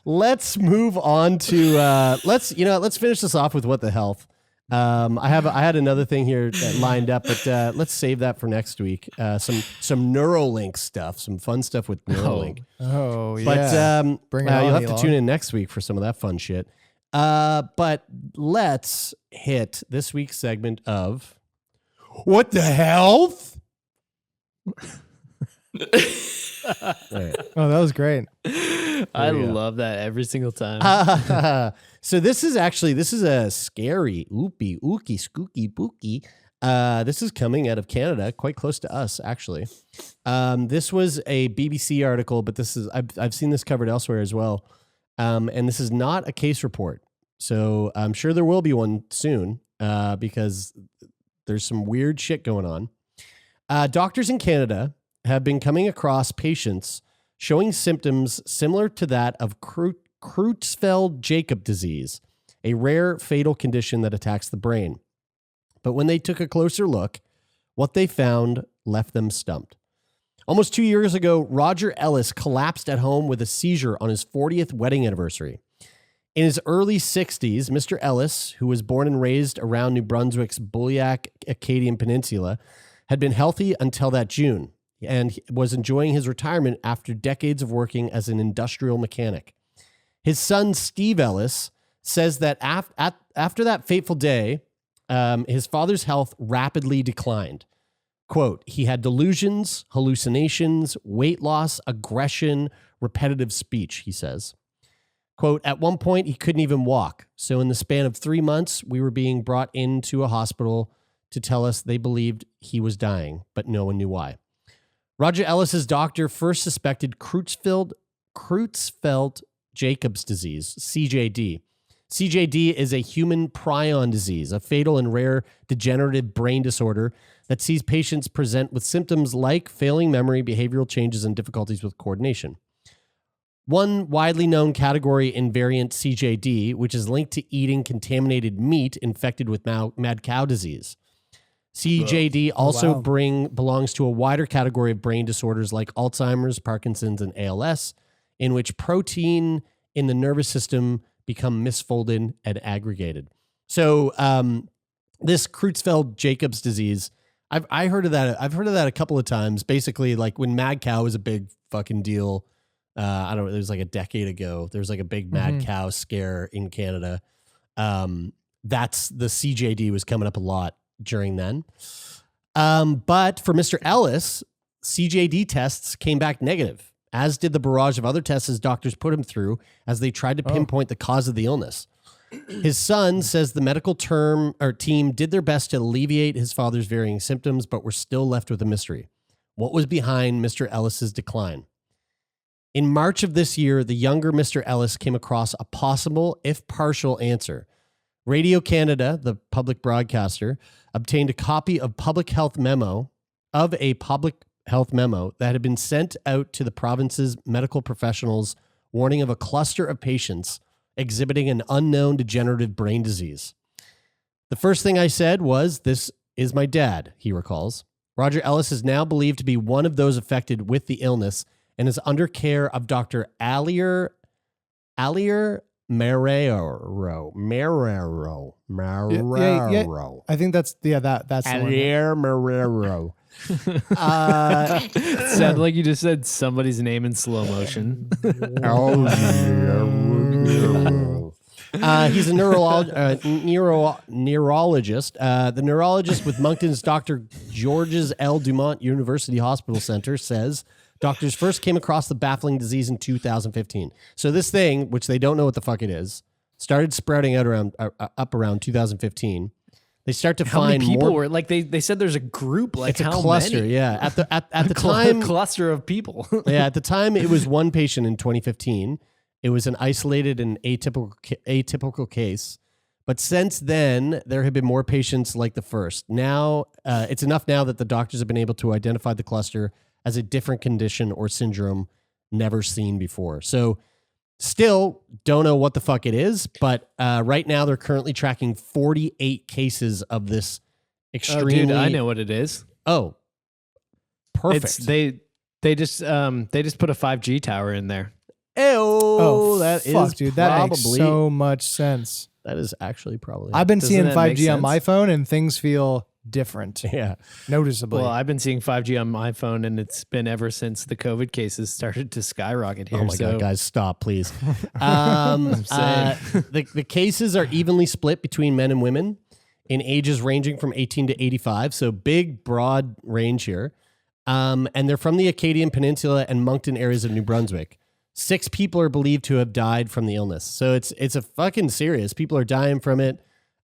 Let's move on to let's finish this off with what the health. I had another thing here lined up, but let's save that for next week. Some Neuralink stuff, some fun stuff with Neuralink. Oh yeah. But you'll have to tune in next week for some of that fun shit. But let's hit this week's segment of What the Health? Right. Oh, that was great. I love that every single time. So this is a scary, ooky, skooky, booky. This is coming out of Canada, quite close to us, actually. This was a BBC article, but I've seen this covered elsewhere as well. And this is not a case report. So I'm sure there will be one soon because there's some weird shit going on. Doctors in Canada have been coming across patients showing symptoms similar to that of Creutzfeldt-Jakob disease, a rare fatal condition that attacks the brain. But when they took a closer look, what they found left them stumped. Almost 2 years ago, Roger Ellis collapsed at home with a seizure on his 40th wedding anniversary. In his early 60s, Mr. Ellis, who was born and raised around New Brunswick's Bulliac Acadian Peninsula, had been healthy until that June and was enjoying his retirement after decades of working as an industrial mechanic. His son, Steve Ellis, says that after that fateful day, his father's health rapidly declined. Quote, he had delusions, hallucinations, weight loss, aggression, repetitive speech, he says. Quote, at one point, he couldn't even walk. So in the span of 3 months, we were being brought into a hospital to tell us they believed he was dying, but no one knew why. Roger Ellis's doctor first suspected Creutzfeldt-Jacob's disease, CJD. CJD is a human prion disease, a fatal and rare degenerative brain disorder that sees patients present with symptoms like failing memory, behavioral changes, and difficulties with coordination. One widely known category in variant CJD, which is linked to eating contaminated meat infected with mad cow disease. CJD also belongs to a wider category of brain disorders like Alzheimer's, Parkinson's, and ALS, in which protein in the nervous system become misfolded and aggregated. So this Creutzfeldt-Jacob's disease, I've heard of that. I've heard of that a couple of times. Basically, like when mad cow was a big fucking deal. I don't know. It was like a decade ago. There was like a big mad cow scare in Canada. That's the CJD was coming up a lot during then. But for Mr. Ellis, CJD tests came back negative, as did the barrage of other tests his doctors put him through as they tried to pinpoint the cause of the illness. His son says the medical team did their best to alleviate his father's varying symptoms, but were still left with a mystery. What was behind Mr. Ellis's decline? In March of this year, the younger Mr. Ellis came across a possible, if partial, answer. Radio Canada, the public broadcaster, obtained a copy of a public health memo that had been sent out to the province's medical professionals warning of a cluster of patients exhibiting an unknown degenerative brain disease. The first thing I said was, this is my dad, he recalls. Roger Ellis is now believed to be one of those affected with the illness and is under care of Dr. Alier Marrero. I think that's that's the one. Alier Marrero. Sounded like you just said somebody's name in slow motion. He's a neurologist. The neurologist with Moncton's Dr. George's L. Dumont University Hospital Center says doctors first came across the baffling disease in 2015. So this thing, which they don't know what the fuck it is, started sprouting out around 2015. They start to how find many people more. were like they said there's a group like It's a how cluster, many? yeah. At the time, cluster of people. yeah, at the time it was one patient in 2015. It was an isolated and atypical case. But since then, there have been more patients like the first. Now, it's enough now that the doctors have been able to identify the cluster as a different condition or syndrome never seen before. So still don't know what the fuck it is, but right now they're currently tracking 48 cases of this extremely... Oh, dude, I know what it is. Oh, perfect. It's, they just put a 5G tower in there. Oh, that fuck, is dude. That probably... makes so much sense. That is actually probably... I've been Doesn't seeing that make 5G on my sense? phone, and things feel different, Yeah. noticeably. Well, I've been seeing 5G on my phone, and it's been ever since the COVID cases started to skyrocket here. Oh my God, guys, stop, please. saying. The cases are evenly split between men and women in ages ranging from 18 to 85. So big, broad range here. And they're from the Acadian Peninsula and Moncton areas of New Brunswick. 6 people are believed to have died from the illness. So it's a fucking serious. People are dying from it.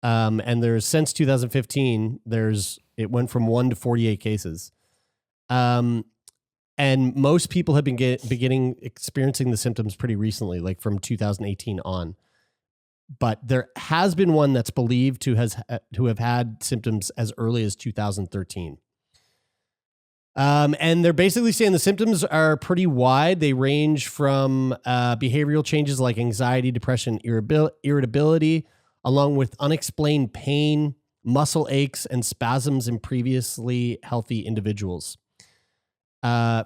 And there's since 2015, it went from 1 to 48 cases. And most people have been beginning experiencing the symptoms pretty recently, like from 2018 on. But there has been one that's believed to have had symptoms as early as 2013. And they're basically saying the symptoms are pretty wide. They range from behavioral changes like anxiety, depression, irritability, along with unexplained pain, muscle aches, and spasms in previously healthy individuals.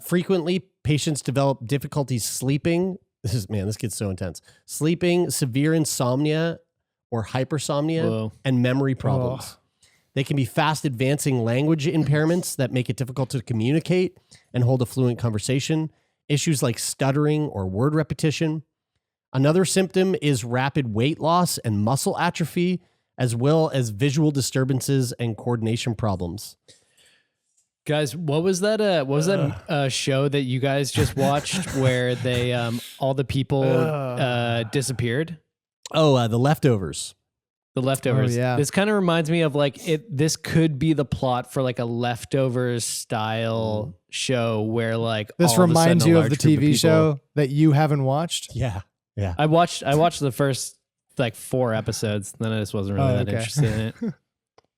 Frequently, patients develop difficulties sleeping. This gets so intense. Sleeping, severe insomnia or hypersomnia, Whoa. and memory problems. They can be fast advancing language impairments that make it difficult to communicate and hold a fluent conversation. Issues like stuttering or word repetition. Another symptom is rapid weight loss and muscle atrophy, as well as visual disturbances and coordination problems. Guys, what was that show that you guys just watched where they all the people disappeared? Oh, The Leftovers. The Leftovers. Oh, yeah. This kind of reminds me of like this could be the plot for like a Leftovers style show where like this all of a sudden reminds a you of large the group TV people- show that you haven't watched? Yeah. Yeah. I watched the first like 4 episodes, then I just wasn't really that interested in it.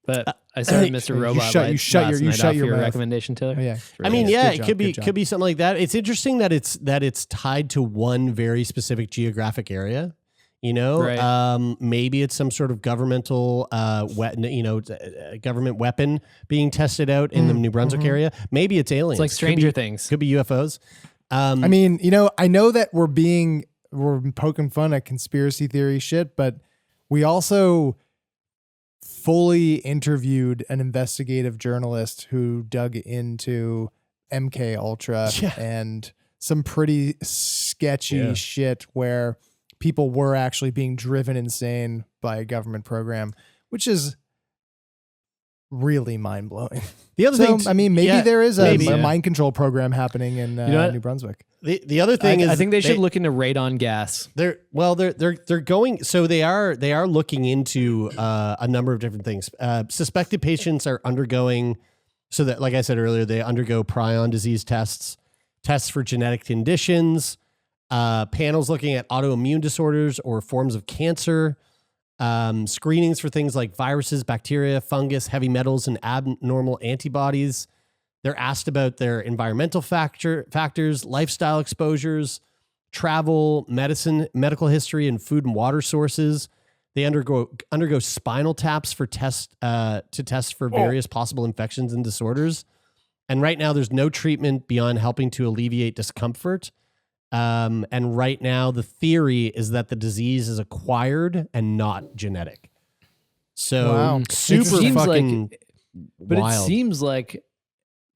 But I started Mr. Robot. you shut your mouth. recommendation, Taylor. Oh, yeah. I mean, yeah, Good it job, good job. could be something like that. It's interesting that it's tied to one very specific geographic area. You know, Right. Maybe it's some sort of governmental, government weapon being tested out in the New Brunswick area. Maybe it's aliens. It's like Stranger Things. Could be UFOs. I mean, I know that we're poking fun at conspiracy theory shit, but we also fully interviewed an investigative journalist who dug into MK Ultra and some pretty sketchy shit where people were actually being driven insane by a government program, which is really mind blowing. The other thing, I mean, maybe there is a maybe. mind control program happening in New Brunswick. The other thing is, I think they should look into radon gas. They're going. So they are looking into a number of different things. Suspected patients are undergoing. So that, like I said earlier, they undergo prion disease tests for genetic conditions, panels looking at autoimmune disorders or forms of cancer, screenings for things like viruses, bacteria, fungus, heavy metals, and abnormal antibodies. They're asked about their environmental factors, lifestyle exposures, travel, medicine, medical history, and food and water sources. They undergo spinal taps for to test for various possible infections and disorders. And right now, there's no treatment beyond helping to alleviate discomfort. And right now, the theory is that the disease is acquired and not genetic. So super fucking but wild. It seems like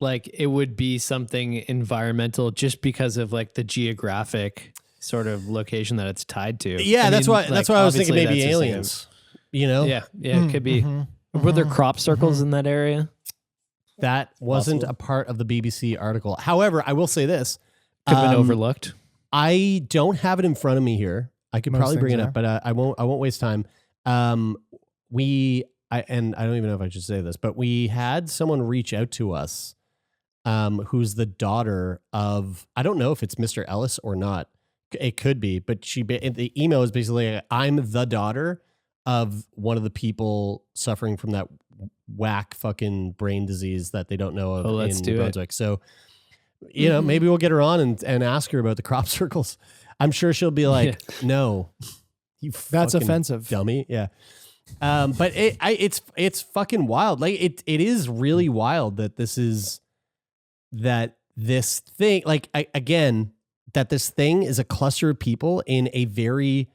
it would be something environmental just because of like the geographic sort of location that it's tied to. Yeah, that's why I was thinking maybe aliens. You know? Yeah, it could be. Were there crop circles in that area? That wasn't a part of the BBC article. However, I will say this. Could have been overlooked. I don't have it in front of me here. I could probably bring it up, but I won't waste time. And I don't even know if I should say this, but we had someone reach out to us who's the daughter of, I don't know if it's Mr. Ellis or not. It could be, but the email is basically, I'm the daughter of one of the people suffering from that whack fucking brain disease that they don't know of in Brunswick. So, you know, maybe we'll get her on and ask her about the crop circles. I'm sure she'll be like, no, that's offensive, dummy. Yeah. But it's fucking wild. Like it is really wild that this thing, that this thing is a cluster of people in a very,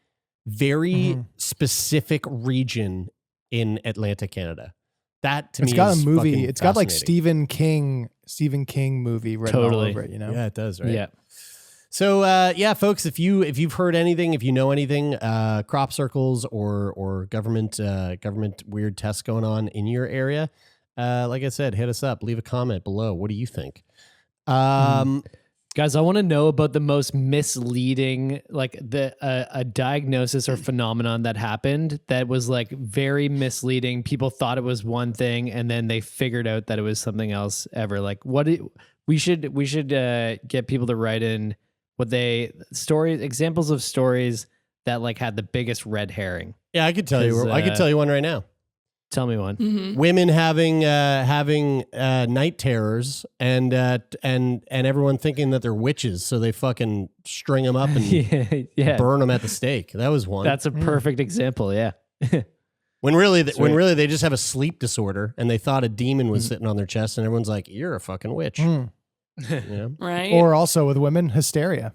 very specific region in Atlantic Canada. That to me, it's got is a movie. fucking It's got like fascinating. Stephen King movie written all over it. You know? Yeah, it does. Right. Yeah. So folks, if you've heard anything, if you know anything, crop circles or government weird tests going on in your area, like I said, hit us up, leave a comment below. What do you think? Guys, I want to know about the most misleading, like a diagnosis or phenomenon that happened that was like very misleading. People thought it was one thing, and then they figured out that it was something else. Like we should get people to write in examples of stories that like had the biggest red herring. Yeah, I could tell you. I could tell you one right now. Tell me one. Mm-hmm. Women having night terrors and everyone thinking that they're witches, so they fucking string them up and burn them at the stake. That was one. That's a perfect example. Yeah. When really they just have a sleep disorder and they thought a demon was sitting on their chest, and everyone's like, "You're a fucking witch." Yeah. Right. Or also with women, hysteria.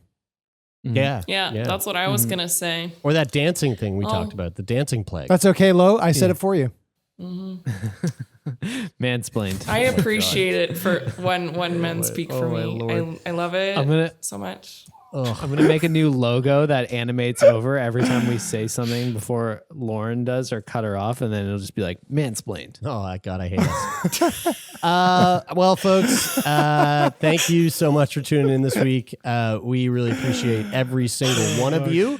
Yeah. Yeah, that's what I was gonna say. Or that dancing thing we talked about, the dancing plague. That's okay, Lo. I said it for you. Mansplained. I appreciate it for when men speak for me. I love it so much. I'm going to make a new logo that animates over every time we say something before Lauren does or cut her off, and then it'll just be like, mansplained. Oh, God, I hate us. Well, folks, thank you so much for tuning in this week. We really appreciate every single one of you.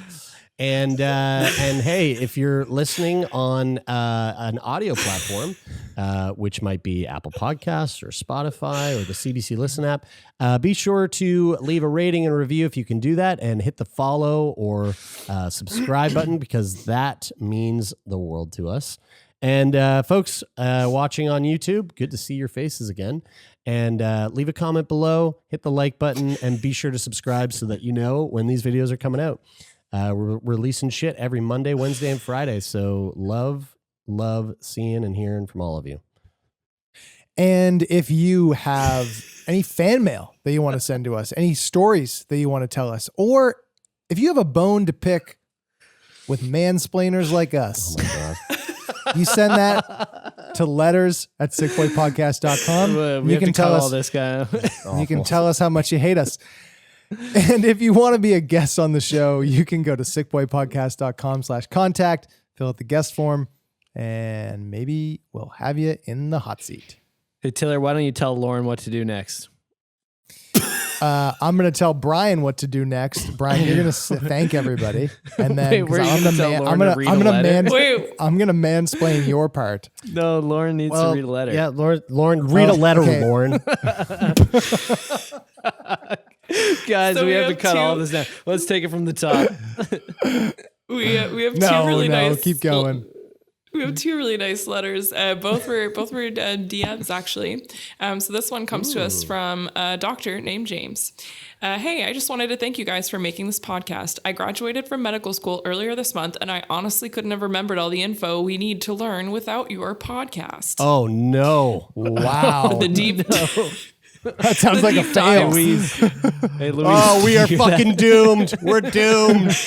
And hey, if you're listening on an audio platform, which might be Apple Podcasts or Spotify or the CBC Listen app, be sure to leave a rating and review if you can do that, and hit the follow or subscribe button, because that means the world to us. And folks watching on YouTube, good to see your faces again. And leave a comment below, hit the like button, and be sure to subscribe so that you know when these videos are coming out. We're releasing shit every Monday, Wednesday, and Friday. So love seeing and hearing from all of you. And if you have any fan mail that you want to send to us, any stories that you want to tell us, or if you have a bone to pick with mansplainers like us, Oh my God. you send that to letters@sickboypodcast.com. You can tell all this guy. You can tell us how much you hate us. And if you want to be a guest on the show, you can go to sickboypodcast.com/contact, fill out the guest form, and maybe we'll have you in the hot seat. Hey, Taylor, why don't you tell Lauren what to do next? I'm going to tell Brian what to do next. Brian, you're going to thank everybody, and then Wait, where I'm you gonna tell Lauren to read a letter? I'm going to mansplain your part. No, Lauren needs to read a letter. Yeah, Lauren, read a letter, okay. Lauren. Guys, So we we have to have cut two- all this down. Let's take it from the top. We have two No, really nice. keep going. We have two really nice letters. Both were DMs actually. So this one comes to us from a doctor named James. Hey, I just wanted to thank you guys for making this podcast. I graduated from medical school earlier this month, and I honestly couldn't have remembered all the info we need to learn without your podcast. Oh no! Wow. The deep. That sounds like a fail. Louise. Hey, Louise. Oh, we are fucking doomed. We're doomed.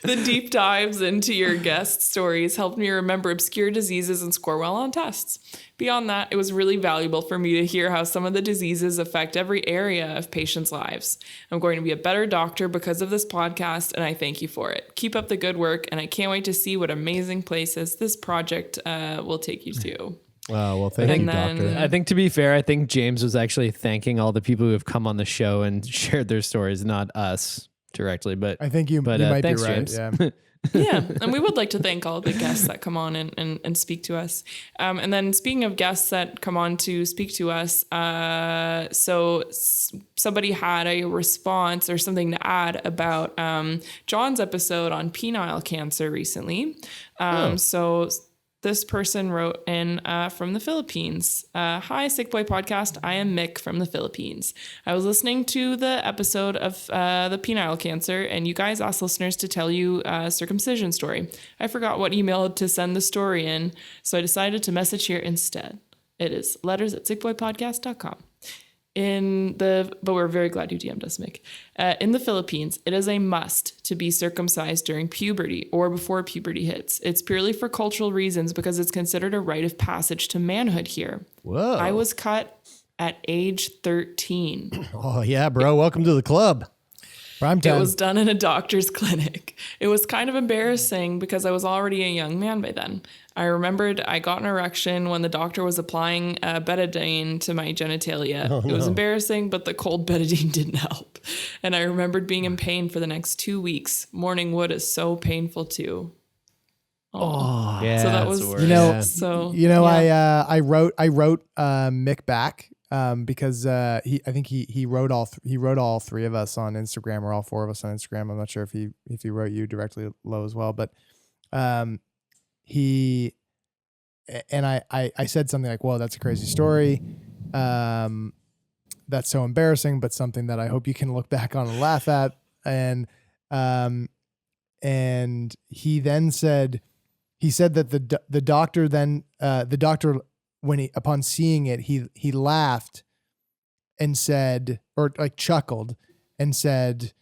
The deep dives into your guest stories helped me remember obscure diseases and score well on tests. Beyond that, it was really valuable for me to hear how some of the diseases affect every area of patients' lives. I'm going to be a better doctor because of this podcast, and I thank you for it. Keep up the good work, and I can't wait to see what amazing places this project will take you to. Wow, well, thank you, doctor. I think, to be fair, I think James was actually thanking all the people who have come on the show and shared their stories, not us directly. But I think you might thanks, be right. James. Yeah. Yeah, and we would like to thank all of the guests that come on and speak to us. And then speaking of guests that come on to speak to us, somebody had a response or something to add about John's episode on penile cancer recently. So this person wrote in from the Philippines. Hi, Sick Boy Podcast. I am Mick from the Philippines. I was listening to the episode of the penile cancer, and you guys asked listeners to tell you a circumcision story. I forgot what email to send the story in, so I decided to message here instead. It is letters@sickboypodcast.com. But we're very glad you DM'd us, Mick. In the Philippines, it is a must to be circumcised during puberty or before puberty hits. It's purely for cultural reasons because it's considered a rite of passage to manhood here. Whoa. I was cut at age 13. Oh, yeah, bro. Welcome to the club. Prime time. It was done in a doctor's clinic. It was kind of embarrassing because I was already a young man by then. I remembered I got an erection when the doctor was applying betadine to my genitalia. It was embarrassing, but the cold betadine didn't help. And I remembered being in pain for the next 2 weeks. Morning wood is so painful too. Oh, yeah. So that was, I wrote Mick back. Because I think he wrote all three of us on Instagram, or all four of us on Instagram. I'm not sure if he wrote you directly low as well, but I said something like, "Well, that's a crazy story. That's so embarrassing, but something that I hope you can look back on and laugh at." And he then said that the doctor when upon seeing it, he laughed and said, or like chuckled and said,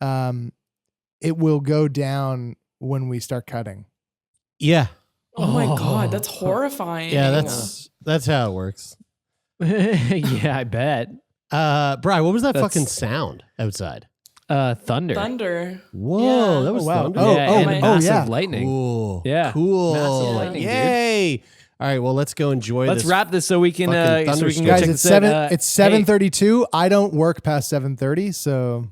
"It will go down when we start cutting." Yeah. Oh my God, that's horrifying. Yeah, that's how it works. Yeah, I bet. Brian, what was that fucking sound outside? Thunder. Whoa, Yeah. that was wow. thunder. Massive lightning. Cool. Yeah. Cool. Massive lightning, dude. Yay. All right, well, let's go enjoy Let's this. wrap this so we can go thunderstorm. Guys, check it's this out. 7:32. I don't work past 7:30, so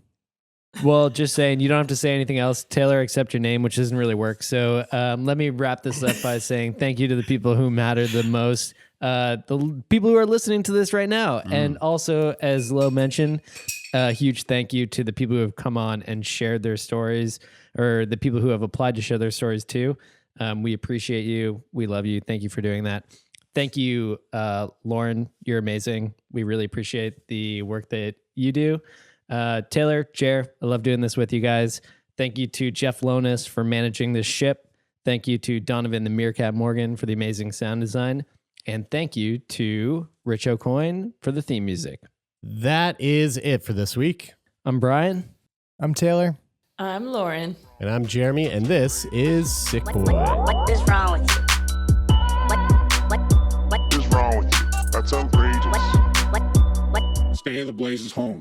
Well, just saying, you don't have to say anything else, Taylor, except your name, which doesn't really work. So let me wrap this up by saying thank you to the people who matter the most, the people who are listening to this right now. And also, as Lo mentioned, a huge thank you to the people who have come on and shared their stories, or the people who have applied to share their stories too. We appreciate you. We love you. Thank you for doing that. Thank you, Lauren. You're amazing. We really appreciate the work that you do. Taylor, Jer, I love doing this with you guys. Thank you to Jeff Lonis for managing this ship. Thank you to Donovan the Meerkat Morgan for the amazing sound design. And thank you to Rich O'Coin for the theme music. That is it for this week. I'm Brian. I'm Taylor. I'm Lauren. And I'm Jeremy, and this is Sick Boy. What is wrong with you? What is wrong with you? That's outrageous. Stay in the Blazers home.